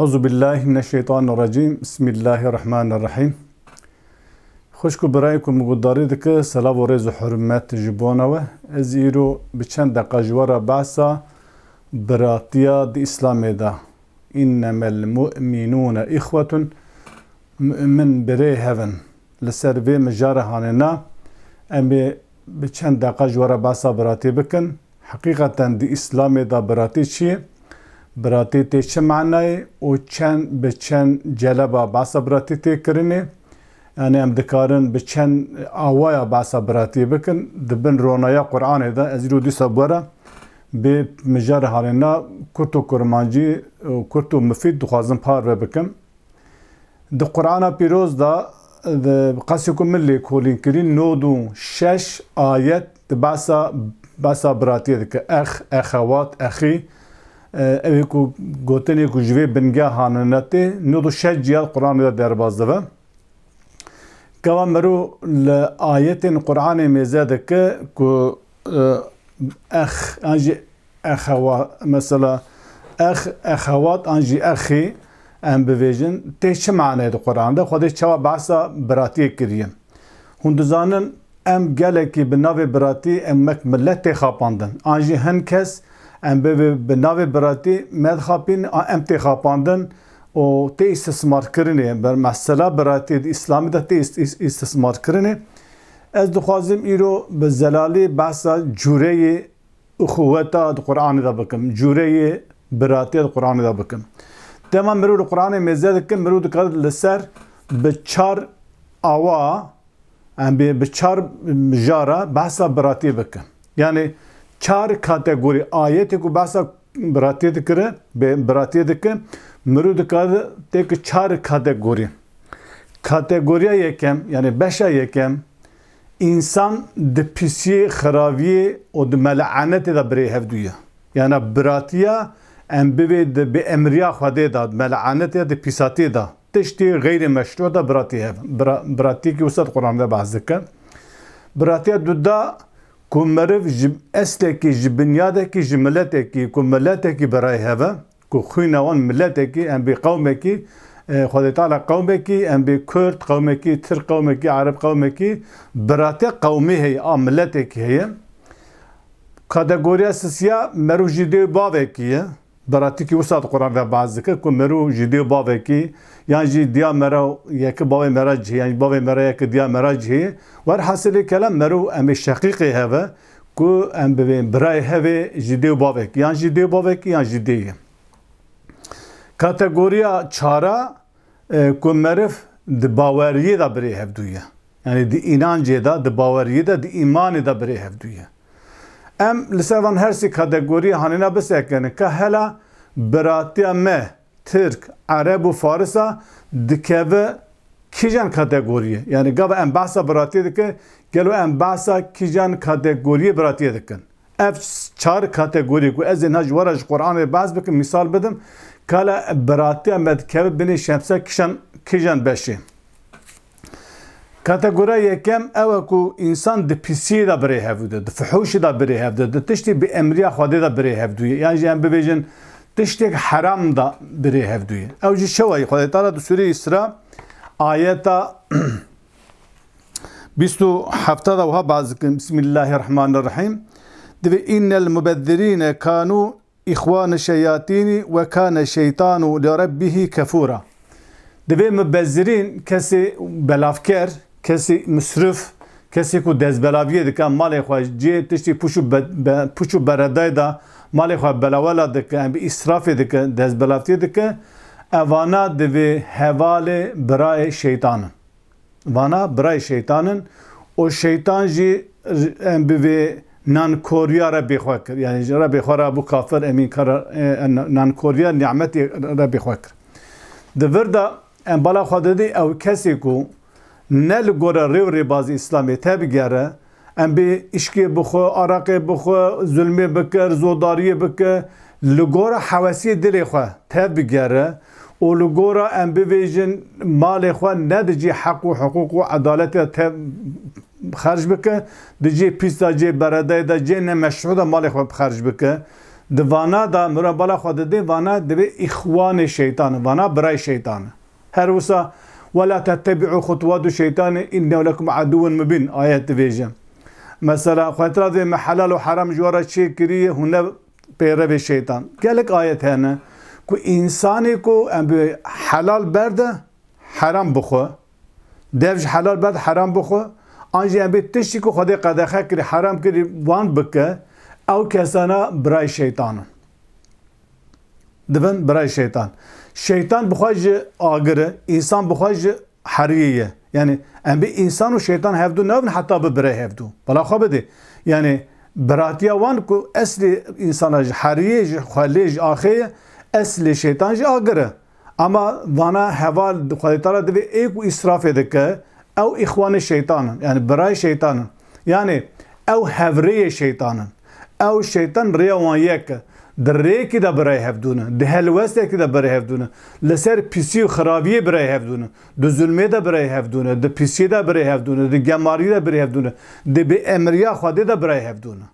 Euzubillahimineşşeytanirracim. Bismillahirrahmanirrahim. Xoşku biraykum gudarî dike selav û rêz û hurmet ji bo we. Ez îro bi çend deqa ji were behsa biratiya di İslamê de. İnnemel mu'minûne ihwetun. Mümin birê hevin. Li ser vê mijara hanêna em ê bi çend deqa ji were behsa biratî bikin. Heqîqeten di İslamê de biratî çi ye? Biratî tê çi manayê û çend bi çend celeba behsa biratî tê kirinê? Yani em dikarin bi çend awaya behsa biratî bikin dibin ronaya Qur'anê de. Ez îro dîsa were bê mijara hanêna Kurd û Kurmancî û Kurd û Mifîd dixwazim parve bikim. Di Qur'ana pîroz da qasî ku min lê kolîn kirîn nod û şeş ayet di behsa biratiyê dike. Exewat, exî evê ku gotinê ku ji vê bingeh hanine tê nod û şeş cihat Qur'anê de derbas dibe. Keva mirov li ayetên Qur'anê mêze dike ku an jî exewat mesela exewat an jî exî em bivêjin tê çi manayê di Qur'an de Xwedê çawa behsa biratiyê kiriye. Hûn dizanin em gelekî bi navê biratî emek millet tê xapandin. An jî hin kes em bi navê biratî medxapîn em tê xapandin û tê îstismarkirinê ber mesela biratî di İslamê de tê îstismarkirinê. Ez dixwazim îro bi zelalî behsa cûreyê uxuweta di Qur'anê de bikim. Cûreyê biratiya di Qur'anê de bikim. Dema mirov li Qur'anê mêze dikin, mirov dikare li ser bi çar awa em bi çar mijara behsa biratî bikin. Yani çar kategorî ayetê ku behsa biratî dikire, biratî dike, mirov dikare têkî çar kategorî. Kategoriya yekem yani beşa yekem insan di pisiyê, xirabiyê û di mele'anetê de birê hevdûye. Yani biratiya em bivê bi emriya Xwedê de mele'anetê di pîsatiyê de tiştî gêrî meşru da biratî hevin. Biratîkî wisa di Qur'anê de behs dike. Biratiya du da ku meriv ji eslekî ji binyadekî ji milletekî ku milletekî birayê heve ku xwîna wan milletekî em bê qewmekî Xwedê Teala qewmekî em bê Kurd qewmekî, Tirk qewmekî, Arab qewmekî biratiya qewmî heye a milletekî heye. Kategoriya sisiya merov ji dê bavekî ye. Biratîkî wisa di Qur'anê de behs dike ku merov ji dê bavekî yan jî diya mera yekî bavê mera cihê yan bavê mera yekî diya mera cihê werhesilê kelam merov em ê şeqîqê heve ku em bivên birayê hevê ji dê bavekî yan ji dê bavekî yan ji dê ye. Kategoriya çara ku meriv di baweriyê de birê hevdûye. Yani di înancê de, di baweriyê de, di îmanê de birê hevdûye. Em li ser van her sê kategorî hanîna bisekinin ke hela biratiya me Tirk, Arab û Farisa dikeve kîjan kategoriyê. Yani gava em behsa biratiyê dike gelo em behsa kîjan kategoriyê biratiyê dikin. Ev çar kategorî ku ez ê ji were ji Qur'anê behs bikim misal bidim kala biratiya me dikeve binê şemse kîjan beşê. Kategoriya yekem ew ku insan di pisiyê de birê hevdûye, di fuhuşê de birê hevdûye, di tiştê bi emriya Xwedê de birê hevdûye. Yani jî em bibêjin tiştek heram da birê hevdûye. Ew jî şewayê Xwedê Teala di Sûreyê İsra ayeta 27 da wiha baz dikin. Bismillahirrahmanirrahim. Divê innel mubezzirîne kânû ihvâne şeyatînî ve kâne şeytanu li rabbihî kefûra. Divê mubezzirîn kesê belavker, kesê misrif, kesê ku dezbelaviyê dike malê xwe cihê tiştî pûç û beredayê da malê xwe belawela dike em bi îsrafê dike, dezbelaviyê dike evana divê hevalê birayê şeytanin. Vana birayê şeytanin o şeytan jî em bi vê nankoriya Rebê xwe kir. Yani Rebê xwe ra bû kafir emîn kara nankoriya nimetê Rebê xwe kir. Di vir de em bala xwe didî ew kesê ku ne li gora rêw rêbazî İslamê te bigere em bê îşkê bixwe, araqê bixwe, zulmê bike, zodariyê bike li gora hewesiyê dilê xwe te bigere û li gora em bivêjin malê xwe ne dicî heq û hiqûq û edaletê te xerc bike dicî pîsta cê beredayê de cê nemeşru de malê xwe xerc bike Divana da murabala xwadede vana deve ihwan şeytan vana bray şeytan. Her wisa ولا تتبعوا خطوات الشيطان إنه لكم عدو مبين آيات vêjim. Mesela xwetira ve halal ve haram jwara çê kiriye hune pêrevê şeytan. Gelek ayet hene ku insanê ku em bi helal berde haram bixwe. Dev ji helal berde haram bixwe. An jî em bê tiştî ku Xwedê qedexe kiri haram kiri wan bike ew kesana birayê şeytan in. Divin birayê şeytan. Şeytan bixwe ji agire, insan bixwe ji heriyê. Yani em bê insan û şeytan hevdû navin heta bi birey hevdû. Bala xwe bidê. Yani biratiya wan ku eslê insana ji heriyê ji xwelê ji axê eslê şeytan ji agire. Ama vana heval Xwedê Teala divê êk û îsrafê dike ew îxwanê şeytan in. Yani birayê şeytan in. Yani ew hevreyê şeytan in. Ew şeytan rêya wan yek e. Di rêkê de birayê hevdûne, di helwestekê de birayê hevdûne, li ser pisî û xirabiyê birayê hevdûne, di zulmê de birayê hevdûne, di pisiyê de birayê hevdûne, di gemariyê de birayê hevdûne, di bêemriya Xwedê de birayê hevdûne.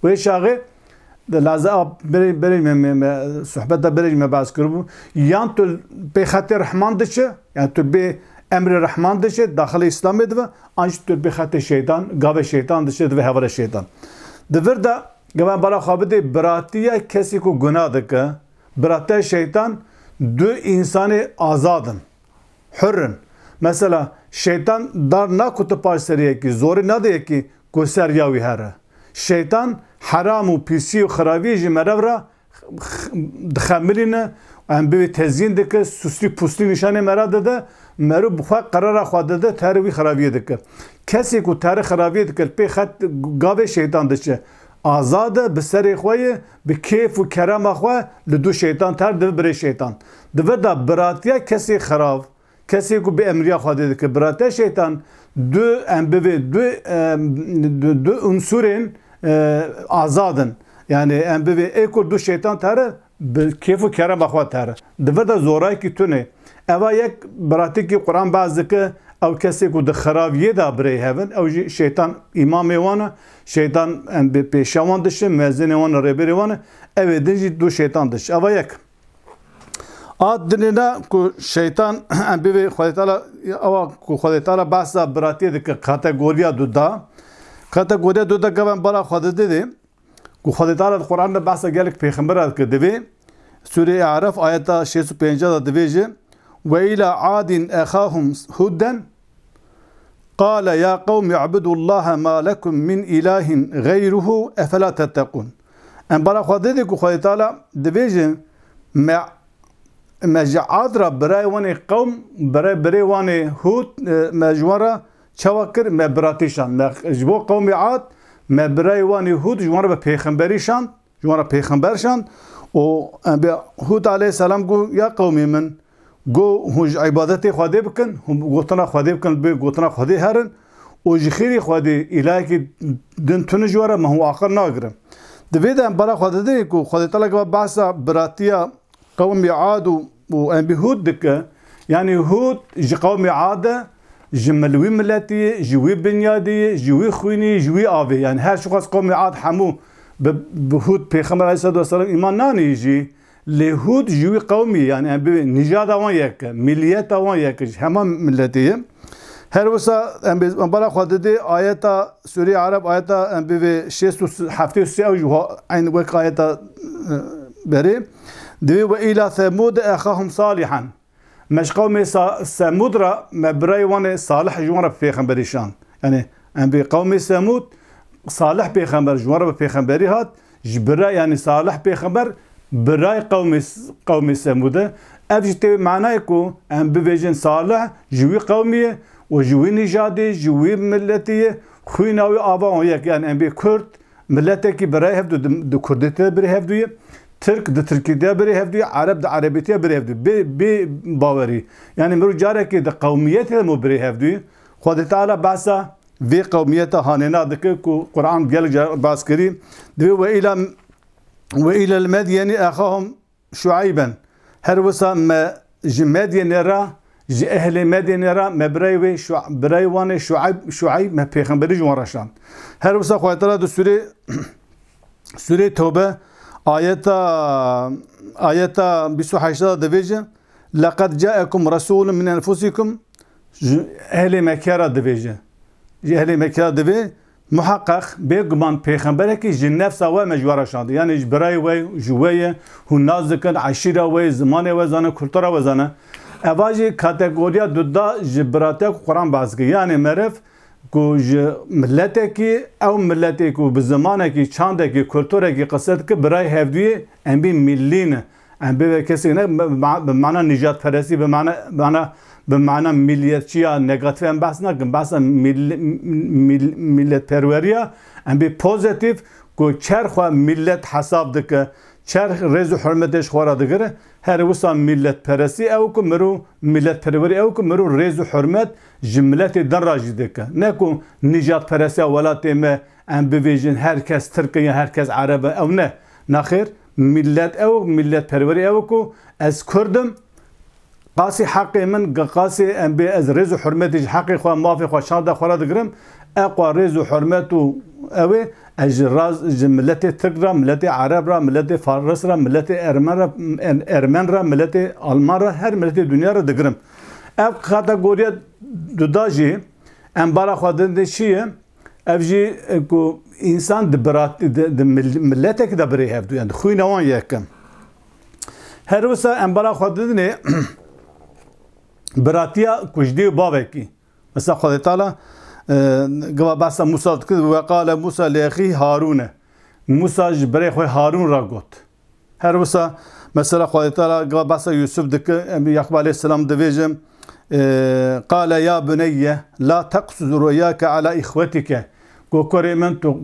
Wê şaxê di laza berê sohbet de berê me behs kiribû, yan tu pê xetê rehman diçe, yani tu bê emrê rehman diçe, daxilê İslamê dibe, an jî tu bê xetê şeytan, gavê şeytan diçe, dibe hevalê şeytan. Di vir de Gemen bala xabide biratiye kesi ku günah dike, biratiye şeytan du insanı azadın, hürrün. Mesela şeytan dar na kutu paş seriye ki, zori na diye ki kuser yavi here. Şeytan haramu pisi u kharavi jimerevra dxamiline em bi tezyin dike, susli pusli nişane merad de meru bufak karara xwade de tervi kharaviye dike. Kesi ku tervi kharaviye dike, pe khat gave şeytan diçe. Azade bi serê xwe ye bi kêf û kerema xwe li du şeytan ter dibe birê şeytan. Dibe da biratiya kesê xirav, kesê ku bi emriya Xwedê dike, biratiya şeytan du em bivê du unsurên azadin. Yani em bivê ê ku du şeytan tere bi kêf û kerema xwe tere. Dibe da zorayekî tune. Eva yek biratikî Quran baz dike ew kesê ku di xirabiyê de birê hevin, ew jî şeytan îmamê wan e, şeytan pêşa wan diçe, mezinê wan rêberê wan e, ew ê din jî du şeytan diçe. Eva yek. A dinêne ku şeytan em bivê Xwedê Teala ewa ku Xwedê Teala behsa biratiyê dike kategoriya du da. Kategoriya du da gevên bala Xwedê didê ku Xwedê Teala di Qur'an de behsa gelek pêxember dike divê Sûre-i Araf ayeta 65 da divê jî وإلى عاد أخاهم هودا قال يا قوم اعبدوا الله ما لكم من إله غيره أفلا تتقون. أن برا خديك Xwedê Teala dibêjin me ji ad ra birayê wanê qewm birê wanê Hûd me ji wan re çawa kir me biratîşan. Me ji bo qewmê Ad me birayê wanê Hûd ji wan re bi pêxemberî şand, ji wan re pêxember şand û em bi Hûd aleyhisselam got ya qewmê min go hûn ji ibadetê Xwedê bikin, hûn gotina Xwedê bikin bê gotina Xwedê herin û ji xêrî Xwedê îlahekî din tune ji were me hûn aqil nagirin. Divê de em bala Xwedê dî ku Xwedê Teala geva behsa biratiya qewmê Ad û em bî Hûd dike, yani Hûd ji qewmê Ad e ji wî milletî, ji wî binyadî, ji wî xwînî, ji wî avê, yani her şixwaz qewmê Ad hemû bi Hûd Pêxember aleyhissalatu vesselam îman nanî jî lê Hûd ji wî qewmî, yani em bê nîjada wan yek e, milliyeta wan yek e, ji hema milletê ye. Her wisa em bala Xwedê dê ayeta Sûre-i Araf ayeta em bivê 67 ew jî eyn wek ayeta berê divê ve îlâ Semûd exahum salihan. Me ji qewmê Semûd ra me birayê wanê Salih ji wan re bi pêxemberî şand. Yani em bê qewmê Semûd Salih pêxember ji wan re bi pêxemberî hat, ji birayê yani Salih pêxember birayê qewmê Semûd e. Ev jî tê manayê ku em bibêjin Salih ji wî qewmî ye û ji wî nîjadê, ji wî milletê ye, xwîna wî ava wan yek, yani em bê Kurd milletekî birayê hevdû, di Kurdî de birê hevdû ye, Türk di Tirkî de birê hevdû ye, Arab di Erebî de birê hevdû ye, bê bawerî. Yani mirov carekê di qewmiyetê de birê hevdû ye. Xwedê Teala behsa vê qewmiyeta hanêna dike ku Qur'an gelek car bas kirî. Divê ve îlel Medyenî exahum Şuayben. Her wisa me ji Medyenê re ji ehlê Medyenê re me birayê wanê Şuayb me pêxemberî ji wan re şand. Her wisa Xwedê Teala di Sûre Tevbe ayeta 28'da dibêje laqad ca'akum rasulun min enfusikum ehlê Mekke ra dibêje. Ji ehlê Mekke ra dibe muhaqqaq bêguman pêxemberekî ji nefsa we me ji we re şandî. Yani ji birayê we ji we ye hûn naz dikin eşîra we zimanê we zane kultura we zane. Eva jî kategoriya duda ji biratiya Quran bahs kir. Yani meriv ku ji milletekî ew milletê ku bi zimanekî çandekî kulturekî qise dike birayê hevdûyê em bê millî ne. Em bê kesî ne bi mana nijadperestî bi mana milliyetçiya negatif em bahs nakin. Bahsa milletperweriya em bê pozitif ku çerxwe millet hesab dike. Çerx rêz û hurmetê ji xwe re digire. Her wisa milletperestî ew ku mirov milletperwerî ew ku mirov rêz û hurmet ji milletê din ra jî dike. Ne ku nijadperestiya welatê me em bibêjin herkes Tirk ye herkes Arab e ew ne. Naxêr millet ew milletperwerî ew ku ez Kurdim qasî heqê min qasî em bê ez rêz û hurmetê ji heqê xwe mafê xwe şanda xwe re digirim. Eqwa rêz û hurmet û ew ê ez ji milletê Tirk ra, milletê Arab ra, milletê Faris ra, milletê Ermen ra, milletê Alman ra, her milletê dünya ra digirim. Ev kategoriya duda jî em bara xwe din çi ye? Ev jî ku însan di milletekî de birê hevdû. Yani xwîna wan yekim. Her wisa em bara xwe didinê biratiya ku ji dê bavekî. Mesela Xwedê Teala gava bahsa Musa dikir ve qale Musa li axî Harûne. Musa ji birê xwe Harûn ra got. Her wisa mesela Xwedê Teala gava bahsa Yusuf dikir Yaqub aleyhisselam dibêje qale ya buneyye la taqsus rûyâke ala îxwetike. Got kurê min tu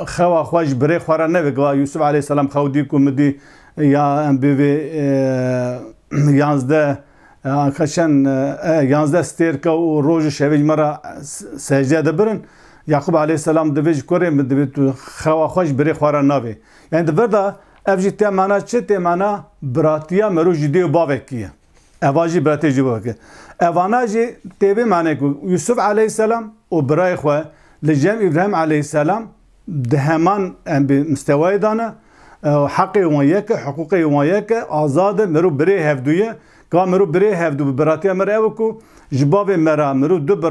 xewa xwe ji birê xwe re neve. Gava Yusuf aleyhisselam xew dî ku midî ya em bivê 11 stêrka û roj û şevê me ra secde dibirin. Yaqub aleyhisselam divê ji kurê min divê tu xewa xwe ji birê xwe re navê. Yani di vir de ev jî tê mana çi? Tê mana biratiya mirov ji dê û bavekî ye. Eva jî biratê ji bavekî. Evana jî tê vê manê ku Yusuf aleyhisselam û birayê xwe li cem İbrahim aleyhisselam di heman em bê mistewayê dane. Heqê wan yek e, hiqûqê wan yek e, azad e, mirov birê hevdûye. Ka mirov birê hevdû bi biratiya me re ew ku ji bavê me re mirov du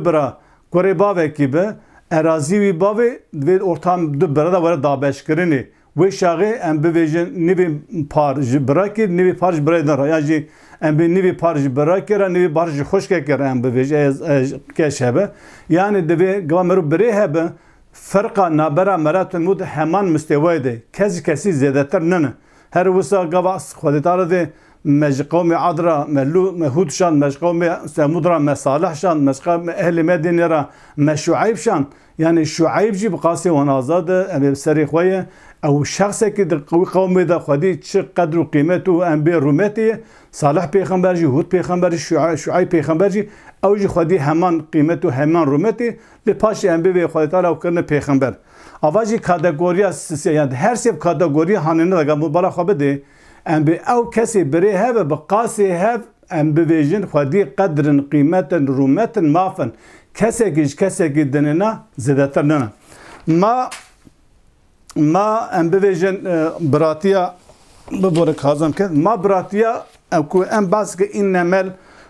bira kurê bavekî be erazî wî bavê divê ortam du bira da were dabeşkirinê. Wê şaxê em bibêjin nivê par ji birakê nivê par ji birayê din ra. Ya jî em bê nivê par ji birakê re nivê par ji xuşkekê re em bibêje keş hebe. Yani divê gava mirov birê hebe ferqa nabera meratun mud heman mistewayê de kesî zêdetir nene. Her wisa gava Xwedê Teala de me ji qewmê Ad ra me Hûd şand, me ji qewmê Semûd ra me Salih şand, me ji qewmê ehlê Medînê ra me Şuayb şand. Yani Şuayb jî bi qasî wan azad e em ê serê xwe ye. Ew şexsekî di qewmê de Xwedî çi qedr û qîmet û em bê rûmetê ye. Salih pêxember jî, Hûd pêxember jî, Şuayb pêxember jî ew jî Xwedî heman qîmet û heman rûmetê li paşê em bê vê Xwedê Teala ew kirine pêxember. Ava jî kategoriya yani her sev kategoriya hanene de gam bala xwe bide. Em bê ew kesê birê heve bi qasê hev em bibêjin Xwedî qedrin, qîmetin, rûmetin mafin. Kesekî ji kesekî dinêne zêdetir nene. Ma em bibêjin biratiya bibore kazam ke. Ma biratiya ku em bas ke innemel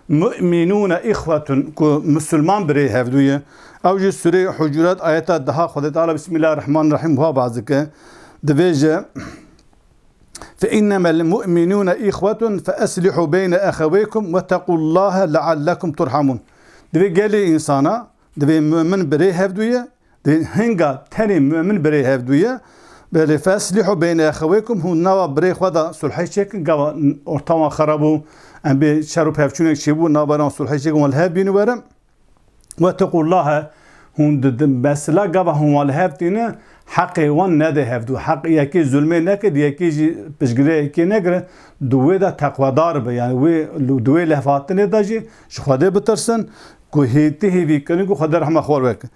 mu'minûne ihwetun ku Müslüman birê hevdûye. Ew jî Sûreyê Hucurat ayeta daha Xwedê Teala Bismillahirrahmanirrahim wa bazike dibêje فإنما المؤمنون إخوة فأصلحوا بين أخويكم واتقوا الله لعلكم ترحمون. Divê gelê insana divê mümin birê hevdûye, divê hinga tenê mümin birê hevdûye. Belê feslîhû beyne exewêkum hûn nava birê xwe da sulhê çekin gava ortama xerab bû em bê şer û pevçûnek çêbû nabaran sulhê çekin wal hev bînî were. Wetequllaha hûn di mesela gava hûn wal hev tîne heqê wan nede hevdû. Heq yekê zulmê neke yekê jî piştgirêyekê negire. Duwê de teqvedar be yani wê duwê lehvatinê de jî ji Xwedê bitirsin ku hêtî hêvî kirin ku Xwedê rehma xwe weke.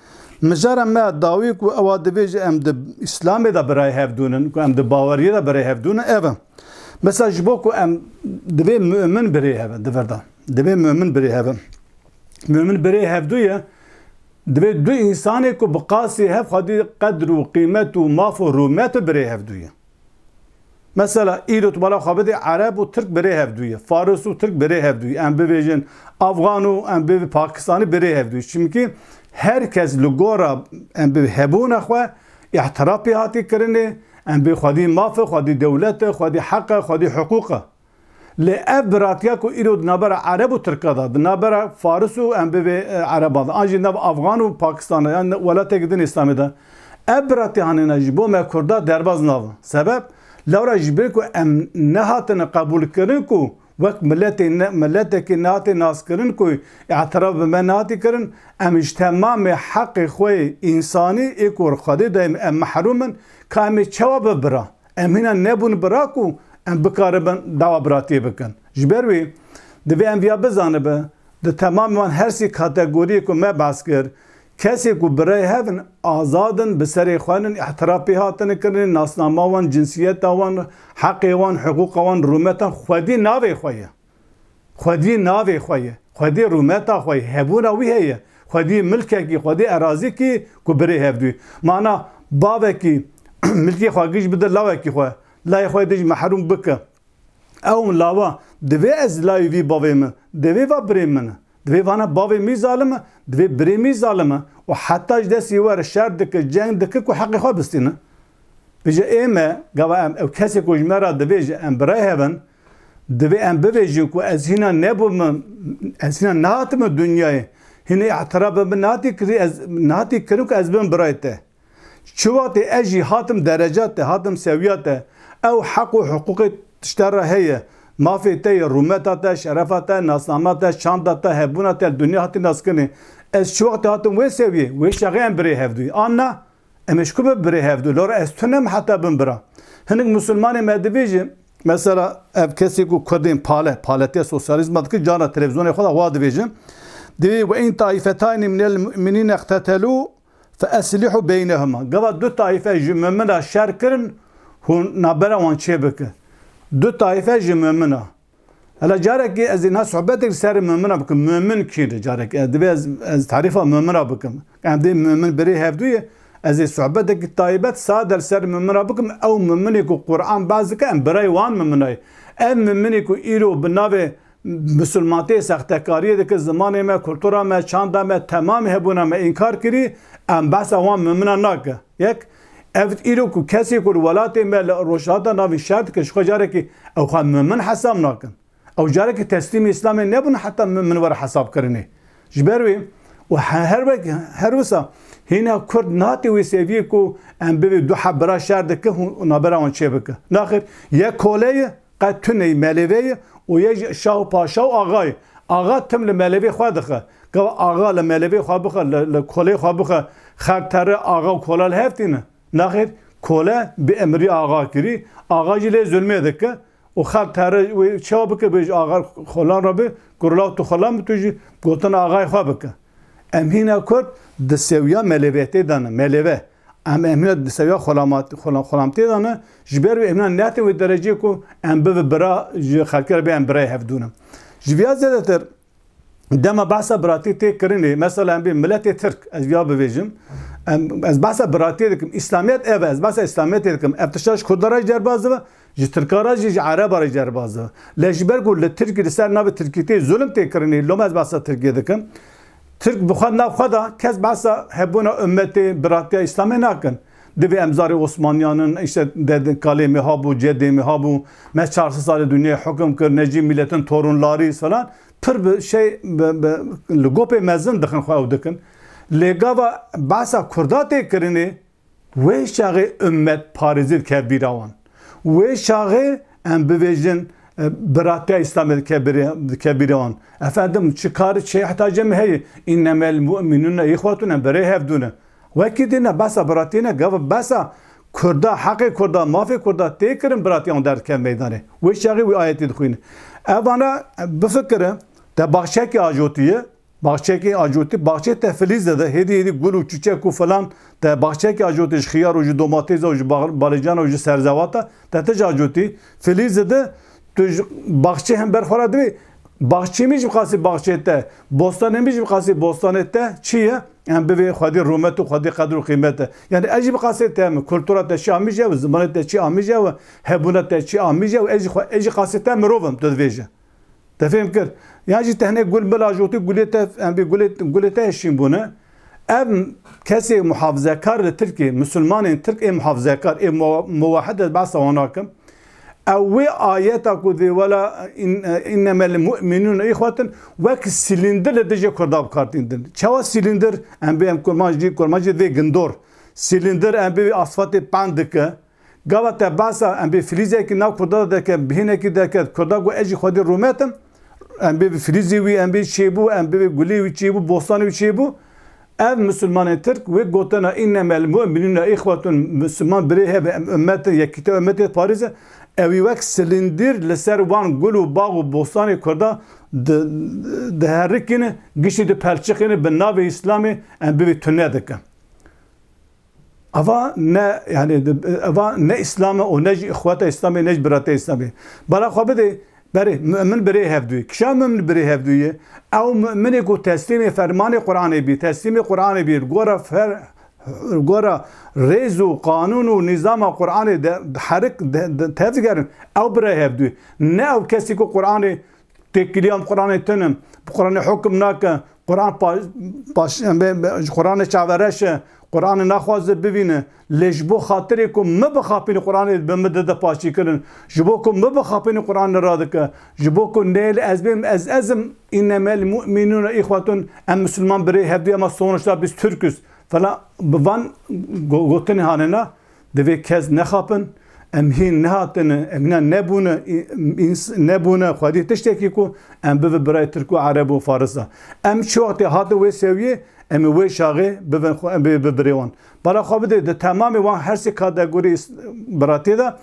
Mijara me dawî ku ewa dibêje em di İslamê de birayê hevdûnin ku em di baweriyê de birayê hevdûnin ev e. Mesela ji bo ku em divê mümin birê heve di vir de. Divê mümin birê heve. Mümin birê hevdûye divê du însanê ku bi qasî hev Xwedî qedr û qîmet û maf û rûmet birê hevdûye. Mesela İrot bala xabede Arab u Türk bere hevduye. Fars u Türk bere hevduye. Em bibêjin Afgan u em bibê Pakistanî bere hevduye. Çünkü herkes li gora em bê hebûna xwe ihtirafê hatî kirinê. Em bê xwedî mafê, xwedî dewletê, xwedî heqa, xwedî hiqûqa. Li ev biratiya ku îro di navbera Arab û Tirka da, di navbera Faris û em bibê Araba da, an jî nav Afgan û Pakistanê, yan welateke din İslamê de. Ev biratiya hanîne ji bo me Kurda derbas navin. Sebep lewra ji ber ku em nehatine qebûlkirin ku wek milleteke nehatê naskirin ku i'tiraf bi me nehatî kirin, em ji temamê heqê xwe însanî ê ku Xwedê de em mehrûmin ka em ê çawa bibira. Em hîna nebûn bira ku em bikaribin dawa biratiyê bikin. Ji ber wê divê em viya bizanibe di temamê wan her sî kategoriyê ku me behs kir, kesê ku birayê hevin azadin bi serê xwe nin ihtirafê hatine kirin, nasnama wan, cinsiyeta wan, heqê wan, hiqûqa wan, rûmetan Xwedî navê xwe ye. Xwedî navê xwe ye. Xwedî rûmeta xwe ye. Hebûna wî heye. Xwedî milkekî, Xwedî erazîkî ku birê hevdûyê. Mana bavekî milkê xwe giş bide lawekî xwe. Layê xwe de jî mehrûm bike. Ew lava divê ez layê vî bavê min, divê va birê min. Divê vana bavê mî zalim e, divê birê mî zalim e. û heta ji destî were şer dike, ceng dike ku heqê xwe bistîne. Bêje ême gava em ew kesê ku ji me ra divê ji em birayê hevin, divê em bibêjin ku ez hîna nebûmin, ez hîna nehatime dunyayê. Hînê ihtiraf bi min nehatî kirin ku ez bim birayê te. Çivatê ez jî hatim derecat te, hatim seviyat te. Ew heq û hiqûqê tişte re heye. Mafê te ye, rûmeta te, şerefa te, nasnama te, çanda te, hebûna te, dunya hatî naskirinê. Ez çivatê hatim wê seviyê, wê şexê em birê hevdûyê. Anna em ê ji ku be birê hevdû. Lora ez tunem heta bin bira. Hinek Müslümanê me dibêjin, mesela ev kesê ku Kurdên paletiya sosyalizma dike cana televizyonê xwe da wa dibêjin. Divê ve in taîfetayni minel mu'minîne iqtetelû fe eslihû beynehuma. Gava du taîfe ji mümina şer kirin, hûn nabera wan çê bike. Du taîfe ji mümina. Hela carekî ez ê niha sohbetek li ser mümina bikim. Mümin kî carekî. Divê ez tarîfa mümina bikim. Em dê mümin birê hevdûye. Ez ê sohbetekî taybet sade li ser mümina bikim. Ew müminê ku Qur'an baz dike em birayê wan müminayê. Ev müminê ku îro bi navê Müslümaniyê sextekariyê dike zimanê me, kultura me, çanda me, temamê hebûna me inkar kirî, em behsa wan mümina nake. Yek ev îro ku kesê ku li welatê me li rojhilata navê şer dike ji xwe carekî ew xwe mümin hesab nakin. Ew carekî teslîmê İslamê nebûn heta mümin were hesab kirinê. Ji ber wê û her wisa hîna Kurd natê wê seviyê ku em bivê du hebira şer dike hûn nabera wan çê bike. Naxir yek koleyê qet tunê melêveyê û yek şah û paşa û aغayê. Ağa tim li melêvê xwe dixe. Gava ağa li melêvê xwe bixe, li kolê xwe bixe, xer tere ağa û kola li hev tîne. Naxir kole bi emrî ağa kirî, ağa jî lê zulmê dike û xer tere wê çawa bike bêje ağa xolan re bi kurulav tu xolan bi tu jî gotina aغayê xwe bike. Em hîna Kurd di sewiya melêvetê de ne, melêve. Em hîna di sewiya xolamtê de ne, ji ber wê em hîna nehatê wê dereceyê ku em bive bira ji xelkê re bê em birayê hevdûnin. Ji vêya zêdetir dema behsa biratî tê kirinê, mesela em bê milletê Tirk, ez viya bibêjim, ez behsa biratiyê dikim, İslamiyet ev, ez behsa İslamiyetê dikim, ev tişta ji Kurda re cerbaz dibe, ji Tirka re jî ji Araba re cerbaz dibe. Lê ji ber ku li Tirkî li ser navê Tirkî tê zulm tê kirinê, lom ez behsa Tirkiyê dikim. Türk bi xwe nav xwe da kes behsa hebûna ummetê biratiya İslamê nakin. Divê em zarê Osmaniyanin, işte kalê me habû, cedê me habû, me 400 salê dunyayê hukm kir, necî milletin torunlarî falan, pir bi şey li gopê mezin dixin xwe ew dikin. Lê gava behsa Kurda tê kirinê, wê şaxê ummet parêzî dike bîra wan. Wê şaxê em bibêjin biratiya İslamê dike bîra wan. Efendim çıkarı çê ihtiyacê me heye. İnnemel mu'minûne ihwetun em birê hevdûne. Wekî dîne behsa biratî ne, gava behsa Kurda, heqê Kurda, mafê Kurda tê kirin biratiya wan derke meydanê. Wê şaxê wê ayetê dixwîne. Ev vana bifikirin te baxçekê ajotiye, baxçekê ajotî, baxçê te filîz de hêdî gul û çiçek û falan te baxçekê ajotî ji xiyar û ji domatêza û ji balıcana û ji serzewata te ti ji ajotî filîz de tu baxçê hem berxwara divê Bahçemiz bıkası bahçete, bostanemiz bıkası bostanette çiye, yani bir khadi rumetu, khadi kadru kıymete. Yani eci bıkası tem, kültürate çi amije, zamanete çi amije, hebunete çi amije, eci kasete mirovum tedveje. Tefhem kir. Yani tehne gül belajoti gülete, yani bir gülete eşin bunu. Ev kesi muhafazakar Türkiye, Müslümanın Türkiye muhafazakar, muvahhid basa onakim. Evve ayeta kudi vela innemel mu'minun ihvaten vek silindir ledece kurdab kartindin. Çava silindir em kurmacı ve gindor. Silindir em asfaltı pandike. Gavata basa em filize ki nav kurda deke bihine ki deke kurda go eci khodi rumetem. Em filizi vi em şeybu em guli vi şeybu bostani vi şeybu. Ev Müslümanın Türk ve gotana innemel mu'minun ihvatun Müslüman biri hebe ümmeti yekite ümmeti Paris'e evi vek silindir leser van gulu bağı bostani kurda de herrikini gişi de pelçikini ben navi İslami en bir tünne dike. Ava ne yani ava ne İslam'ı o ne ihvata İslami ne birate İslami. Bana xabe de beri mümin biri hevduy. Kişa mümin biri hevduy. Ev mümini ku teslimi fermani Kur'an'ı bir teslimi Kur'an'ı bir gora rezu kanunu nizama Kur'an'ı harik tezgerin ev biri hevduy. Ne ev kesi ku Kur'an'ı tekkiliyam Kur'an'ı tönüm. Kur'an'ı hüküm naka Kur'an'ı çavereşe Kur'an'ı naxwazı bibine lejbo xatiri ku me bixapini Kur'an'ı bimde de paşi kirin jibo ku me bixapini Kur'an'ı radike jibo ku neyl ezbim ezim innemel mu'minun ihvatun en Müslüman biri hevdi ama sonuçta biz Türküz falan van gotini hanena deve kez ne xapın emhin nehatını emina nebuna xwadi tişteki ku em bive biray Türkü Arabu Farisa em çoğti hatı ve seviye em ve şağı bibrewan bana xwabı de tamamı wan her se kategori bratı da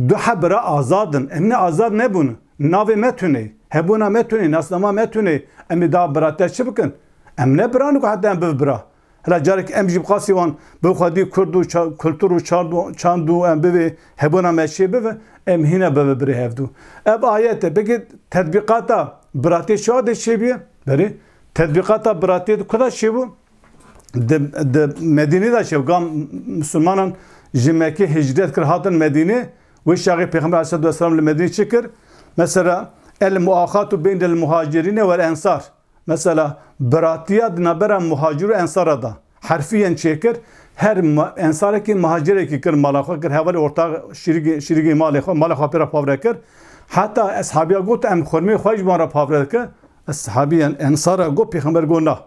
du habra azadın emine azad ne bunu nave metune hebuna metune naslama metune em da bratı çıbkın em ne branı ku hatta em bibra hala jarek em jib qasi wan bu xwadi kurdu kültürü çandu em bive hebuna meşe bive em hina bibre hevdu ev ayete peki tatbikata bratı şu de şebiye beri tatbikata bratı kadar şey bu de Medine de şevgam Müslümanın Mekke hicret kır hatın Medine ve şağı Peygamber Aleyhisselatü Vesselam ile Medine çıkır. Mesela el muahatu beynel muhacirine vel ensar. Mesela bratiyat nabera muhaciru ensara da harfiyen çekir. Her ensara ki muhacire ki kır malakha kır havale orta şirgi malakha pera pavre kır. Hatta ashabiya got em khurme khoj mara pavre kır. Ashabiyan ensara go Peygamber gona.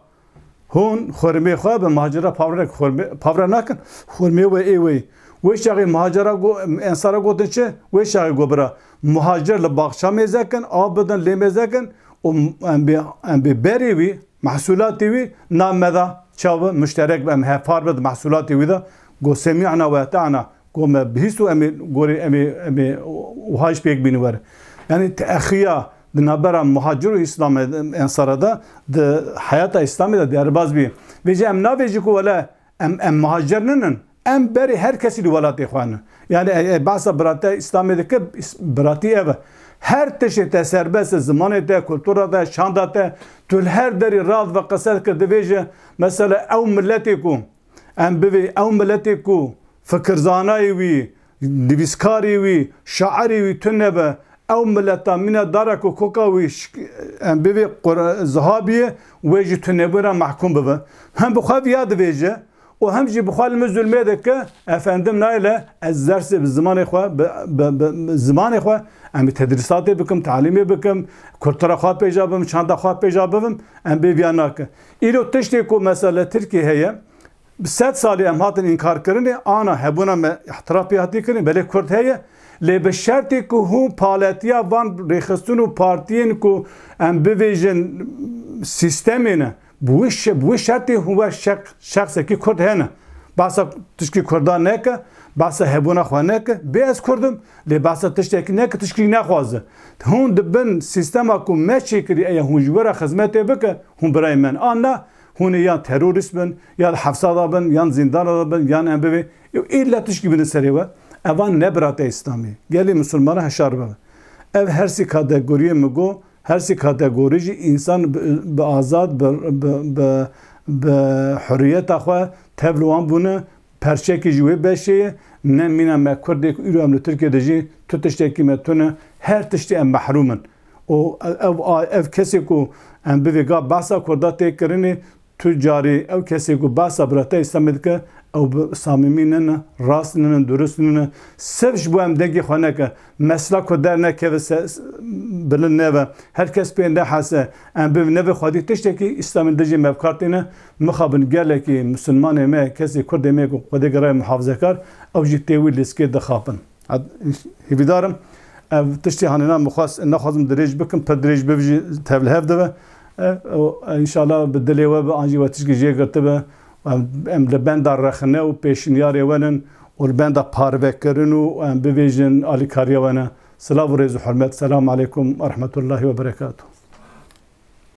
Hon خورمی خواب مهاجرا پاور نکن خورمی و ایوی و شاقی مهاجرا گو انصارا گوتن چه و شاقی گو برا مهاجر لباخشا میزکن آب بدن لی میزکن و ام بی بریوی محصولاتی وی نام مدا چاو مشترک بهم هفار بد محصولاتی وی دا گو سمعنا و اطعنا گو ما بهیسو امی گوری امی وهاش بیک بینوار یعنی تأخیا نبرا مهاجر İslam ensara da de hayata İslam'da da derbaz bir ve em naveci ku vela em muhacirinin em beri herkesi velat ihvanı yani bazı brata İslam'daki brati ev her teşete serbest zamanında kültürde şandata tül her deri rad ve qasad ki deveje mesela ev milletiku em bevi ev milletiku fikirzanayı vi diviskari vi şairi vi tünebe ev milleta mine darak u kokavi bevi zahabiye ve jitünebura mahkum bebe hem bu xav yad veje o hem ji bu xal zulmede ki efendim nayle ez dersi bi zaman xwa zaman xwa em tedrisat bikim talimi bikim kurtara xwa pejabım çanda xwa pejabım em beviyanak ilo teşte ku mesela Türkiye heye 7 sali em hatin inkar kirine ana hebuna me ihtiraf yati kirine bele kurt heye le beşerti ku hu palatiya van rexistunu partiyen ku em bevejin sistemine bu şartı huwa şahs ki kurd hene basa tişki kurdan neke basa hebuna xwa neke bez kurdum le basa tişki neke tişki naxwazı hun dibin sistema ku meçikri ey hun jwara xizmete bike hun biray men anna hun ya terörist bin ya hafsada bin ya zindana bin ya embevi illa tişki bin seriva evan ne brate İslami geli Müslümana haşar be ev her si kategoriye mi go هرسی کاتگوریجی انسان به آزاد به حریت خو تبلوان بونه پرچکی جوی بشه نه مینا مکرد ایرو امن ترکیه دجی تو تشتکی متونه هر تشتی ام محرومن او کسی کو ام بویگا باسا کردات کرنی تجاری او کسی کو باسا برات استمد که او صمیمینن راستنن درستنن سبش بو ام دگی خانه که مثلا کدر نکه و بلن نه هر کس پینده حسه ام به نه خودی تشتکی اسلام دجی مبکارتینه مخابن گله کی مسلمان ما کسی کرد ما کو خود گرای محافظه کار او جتی وی لسکی دخابن هیدارم تشتی هننا مخاص نخوازم دريج بكم بدريج بفجي تبل هفده ان شاء الله بدلي وب انجي وتشكي جي قرتبه ام لبند رخنه و پیشنیار ونن و لبند پاروکرن و بویژن آلی کاریا ونه سلام و رز و حرمت. سلام علیکم و رحمت الله و برکاته.